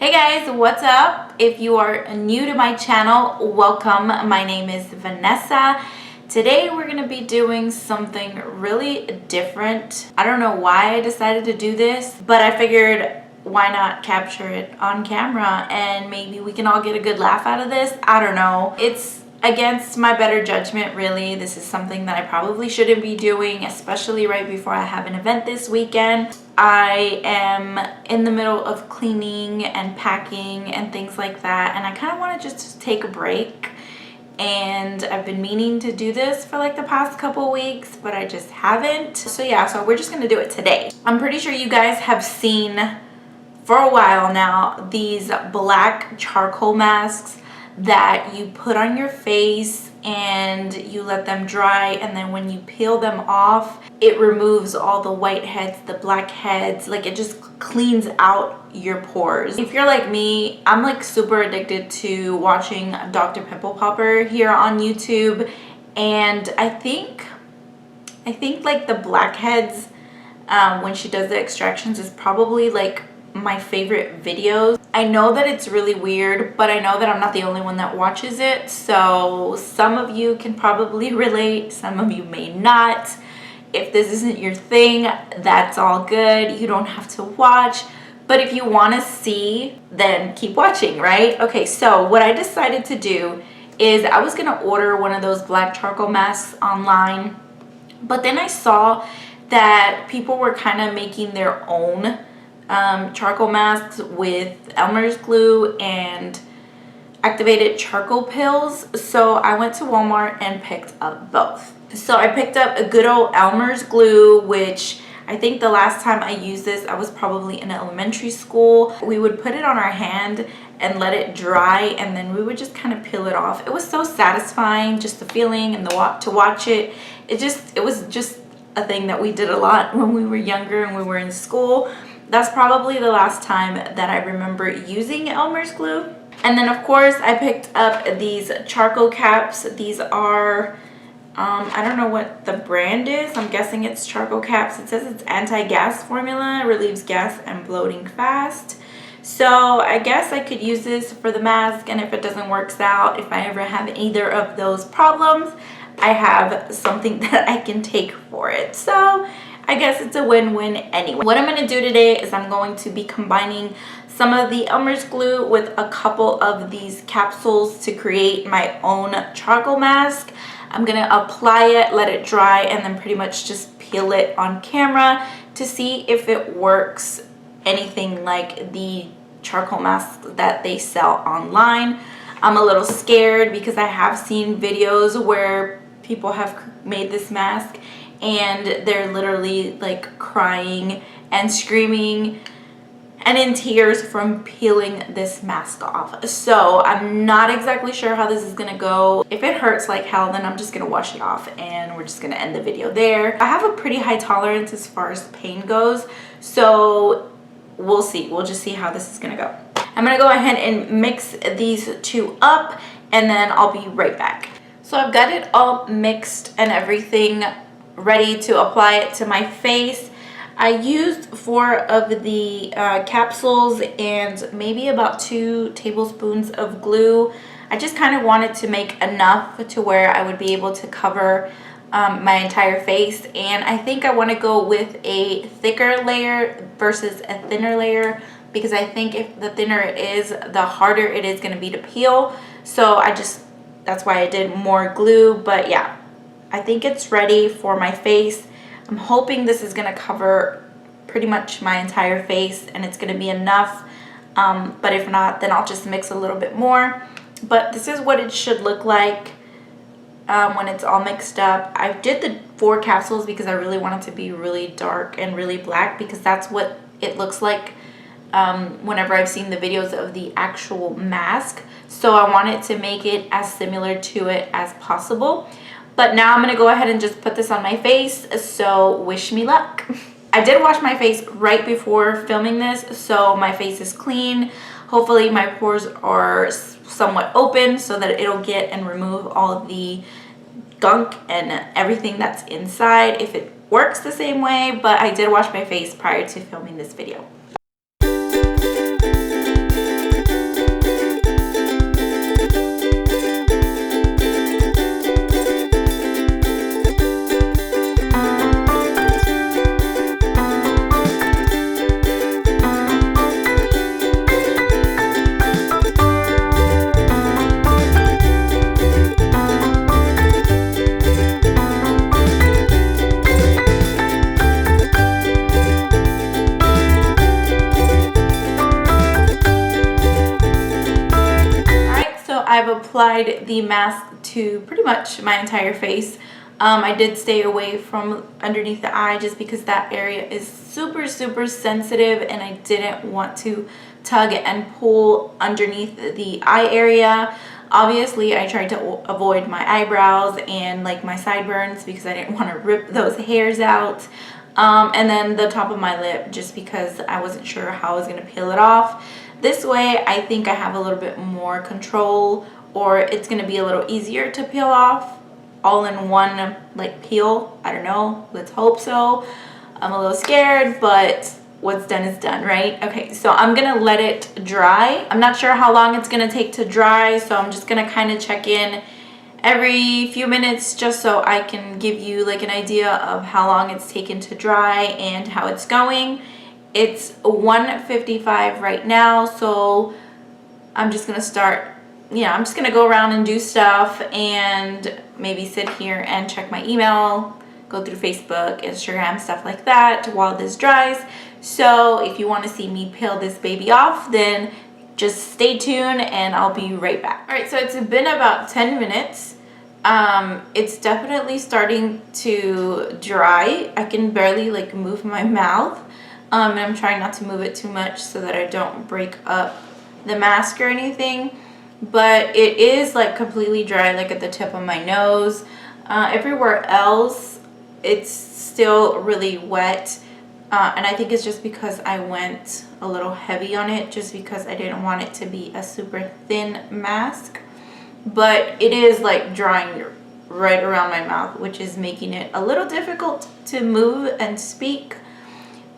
Hey guys, what's up? If you are new to my channel, welcome. My name is Vanessa. Today we're going to be doing something really different. I don't know why I decided to do this, but I figured why not capture it on camera and maybe we can all get a good laugh out of this. I don't know. It's against my better judgment, really. This is something that I probably shouldn't be doing, especially right before I have an event this weekend. I am in the middle of cleaning and packing and things like that, and I kind of want to just take a break. And I've been meaning to do this for like the past couple weeks, but I just haven't. So yeah, so we're just gonna do it today. I'm pretty sure you guys have seen for a while now these black charcoal masks that you put on your face and you let them dry, and then when you peel them off, it removes all the white heads, the black heads, like it just cleans out your pores. If you're like me, I'm like super addicted to watching Dr. Pimple Popper here on YouTube, and I think like the blackheads when she does the extractions is probably like my favorite videos. I know that it's really weird, but I know that I'm not the only one that watches it, so some of you can probably relate, some of you may not. If this isn't your thing, that's all good. You don't have to watch, but if you want to see, then keep watching, right? Okay, so what I decided to do is I was gonna order one of those black charcoal masks online, but then I saw that people were kind of making their own charcoal masks with Elmer's glue and activated charcoal pills. So I went to Walmart and picked up both. So I picked up a good old Elmer's glue, which I think the last time I used this, I was probably in elementary school. We would put it on our hand and let it dry, and then we would just kind of peel it off. It was so satisfying, just the feeling and to watch it. It was just a thing that we did a lot when we were younger and we were in school. That's probably the last time that I remember using Elmer's glue. And then of course I picked up these charcoal caps. These are, I don't know what the brand is. I'm guessing it's charcoal caps. It says it's anti-gas formula, relieves gas and bloating fast. So I guess I could use this for the mask, and if it doesn't work out, if I ever have either of those problems, I have something that I can take for it. So I guess it's a win-win anyway. What I'm going to do today is I'm going to be combining some of the Elmer's glue with a couple of these capsules to create my own charcoal mask. I'm going to apply it, let it dry, and then pretty much just peel it on camera to see if it works anything like the charcoal masks that they sell online. I'm a little scared because I have seen videos where people have made this mask and they're literally like crying and screaming and in tears from peeling this mask off. So I'm not exactly sure how this is gonna go. If it hurts like hell, then I'm just gonna wash it off and we're just gonna end the video there. I have a pretty high tolerance as far as pain goes, so we'll see. We'll just see how this is gonna go. I'm gonna go ahead and mix these two up and then I'll be right back. So I've got it all mixed and everything ready to apply it to my face. I used 4 of the capsules and maybe about 2 tablespoons of glue. I just kind of wanted to make enough to where I would be able to cover my entire face, and I think I want to go with a thicker layer versus a thinner layer, because I think if the thinner it is, the harder it is going to be to peel. So that's why I did more glue. But yeah, I think it's ready for my face. I'm hoping this is going to cover pretty much my entire face and it's going to be enough. But if not, then I'll just mix a little bit more. But this is what it should look like when it's all mixed up. I did the 4 capsules because I really want it to be really dark and really black, because that's what it looks like whenever I've seen the videos of the actual mask. So I wanted to make it as similar to it as possible. But now I'm going to go ahead and just put this on my face, so wish me luck. I did wash my face right before filming this, so my face is clean. Hopefully my pores are somewhat open so that it'll get and remove all of the gunk and everything that's inside, if it works the same way. But I did wash my face prior to filming this video. I've applied the mask to pretty much my entire face. I did stay away from underneath the eye just because that area is super sensitive, and I didn't want to tug and pull underneath the eye area. Obviously, I tried to avoid my eyebrows and like my sideburns because I didn't want to rip those hairs out. And then the top of my lip, just because I wasn't sure how I was going to peel it off. This way, I think I have a little bit more control, or it's going to be a little easier to peel off all in one like peel. I don't know, let's hope so. I'm a little scared, but what's done is done, right? Okay, so I'm gonna let it dry. I'm not sure how long it's gonna take to dry, so I'm just gonna kind of check in every few minutes just so I can give you like an idea of how long it's taken to dry and how it's going. It's 1:55 right now, so I'm just gonna start, I'm just gonna go around and do stuff and maybe sit here and check my email, go through Facebook, Instagram, stuff like that while this dries. So if you want to see me peel this baby off, then just stay tuned and I'll be right back. All right, so it's been about 10 minutes. It's definitely starting to dry. I can barely like move my mouth, and I'm trying not to move it too much so that I don't break up the mask or anything. But it is like completely dry, like at the tip of my nose. Everywhere else it's still really wet, and I think it's just because I went a little heavy on it, just because I didn't want it to be a super thin mask. But it is like drying right around my mouth, which is making it a little difficult to move and speak.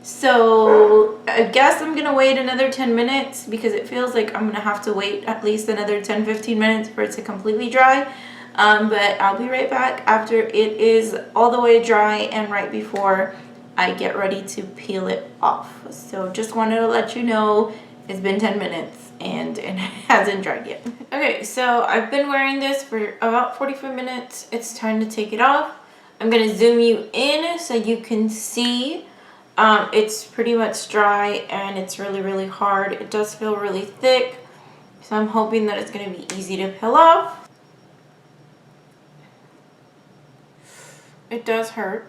So I guess I'm gonna wait another 10 minutes because it feels like I'm gonna have to wait at least another 10-15 minutes for it to completely dry. But I'll be right back after it is all the way dry and right before I get ready to peel it off. So just wanted to let you know it's been 10 minutes and it hasn't dried yet. Okay, so I've been wearing this for about 45 minutes. It's time to take it off. I'm gonna zoom you in so you can see. It's pretty much dry and it's really hard. It does feel really thick, so I'm hoping that it's going to be easy to peel off. It does hurt.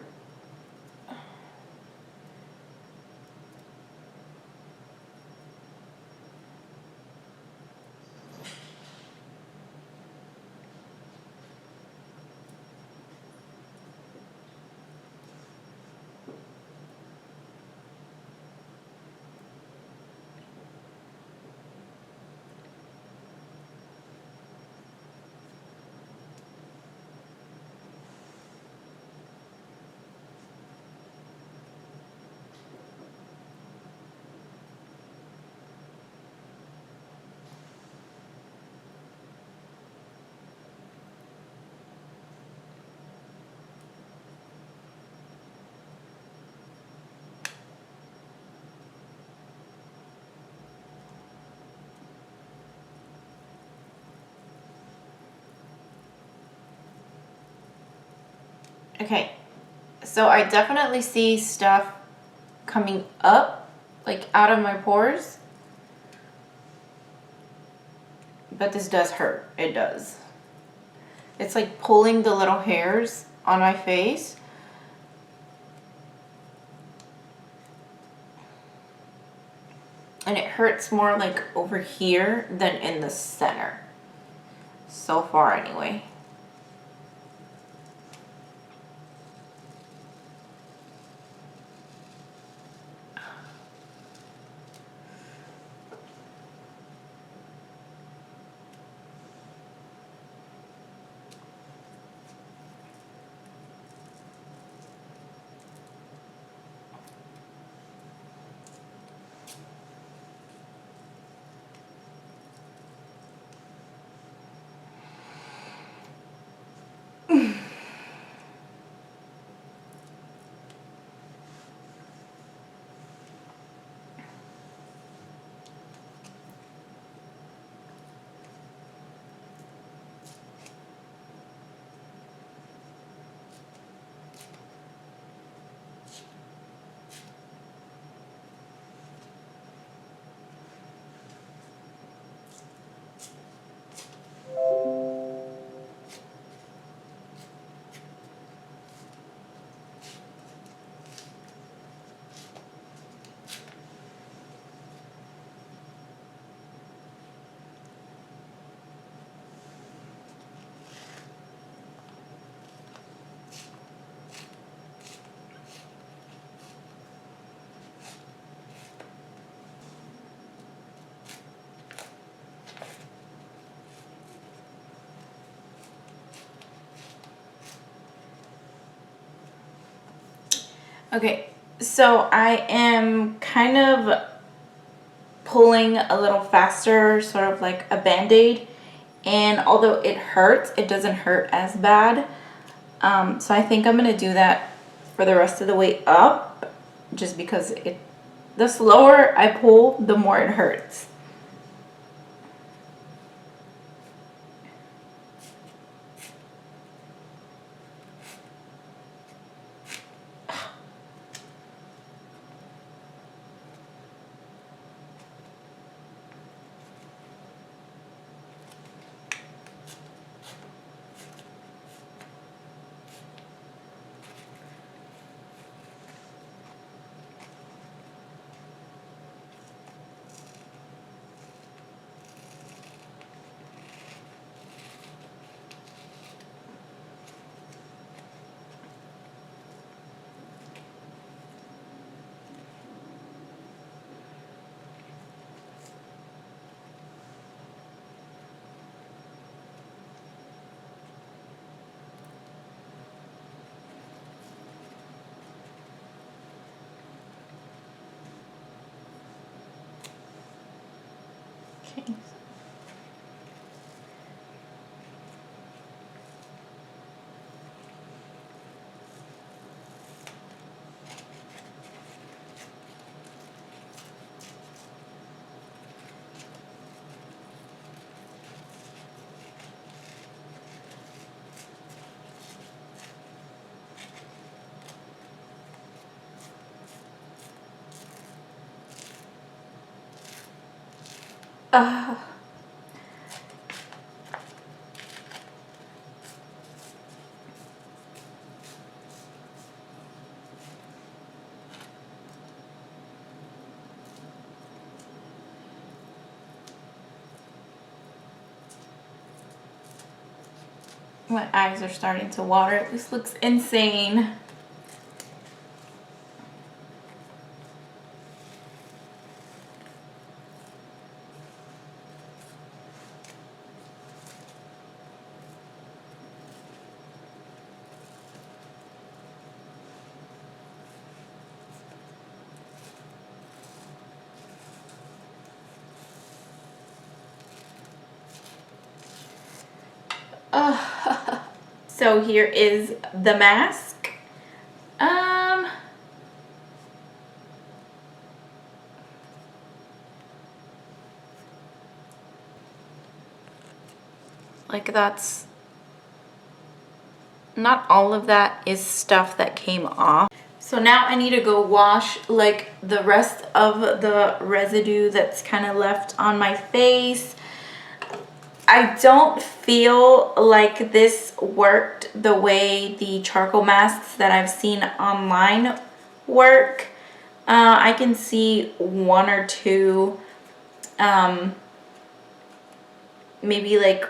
Okay, so I definitely see stuff coming up, like out of my pores. But this does hurt. It does. It's like pulling the little hairs on my face. And it hurts more like over here than in the center. So far anyway. Okay, so I am kind of pulling a little faster, sort of like a band-aid, and although it hurts, it doesn't hurt as bad. So I think I'm gonna do that for the rest of the way up, just because the slower I pull, the more it hurts. Okay. Uh, my eyes are starting to water. This looks insane. So here is the mask. Like that's not all of that is stuff that came off. So now I need to go wash like the rest of the residue that's kind of left on my face. I don't feel like this worked the way the charcoal masks that I've seen online work. I can see one or two maybe like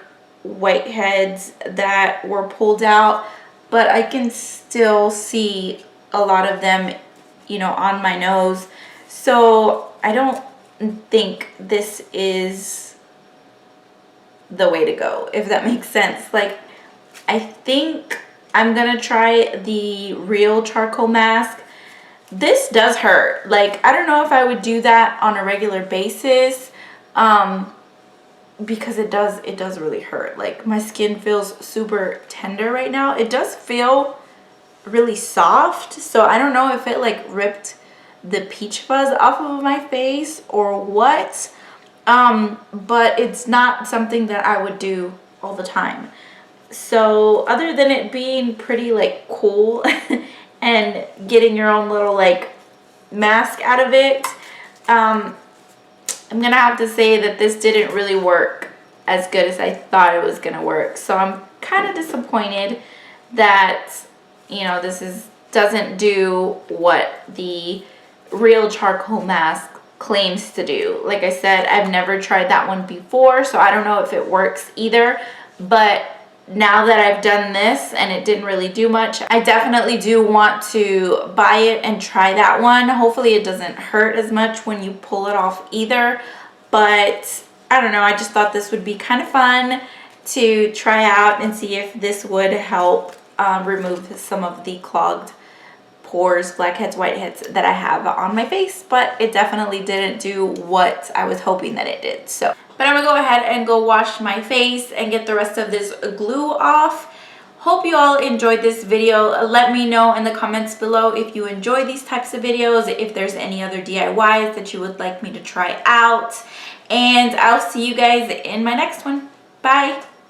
whiteheads that were pulled out, but I can still see a lot of them, you know, on my nose. So I don't think this is the way to go, if that makes sense. Like, I think I'm gonna try the real charcoal mask. This does hurt. Like, I don't know if I would do that on a regular basis, because it does really hurt. Like, my skin feels super tender right now. It does feel really soft, so I don't know if it like ripped the peach fuzz off of my face or what. But it's not something that I would do all the time. So other than it being pretty like cool and getting your own little like mask out of it, I'm gonna have to say that this didn't really work as good as I thought it was gonna work. So I'm kind of disappointed that, you know, doesn't do what the real charcoal mask claims to do. Like I said, I've never tried that one before, so I don't know if it works either. But now that I've done this and it didn't really do much, I definitely do want to buy it and try that one. Hopefully it doesn't hurt as much when you pull it off either. But I don't know, I just thought this would be kind of fun to try out and see if this would help remove some of the clogged pores, blackheads, whiteheads that I have on my face, but it definitely didn't do what I was hoping that it did. So, but I'm gonna go ahead and go wash my face and get the rest of this glue off. Hope you all enjoyed this video. Let me know in the comments below if you enjoy these types of videos, if there's any other DIYs that you would like me to try out. And I'll see you guys in my next one. Bye.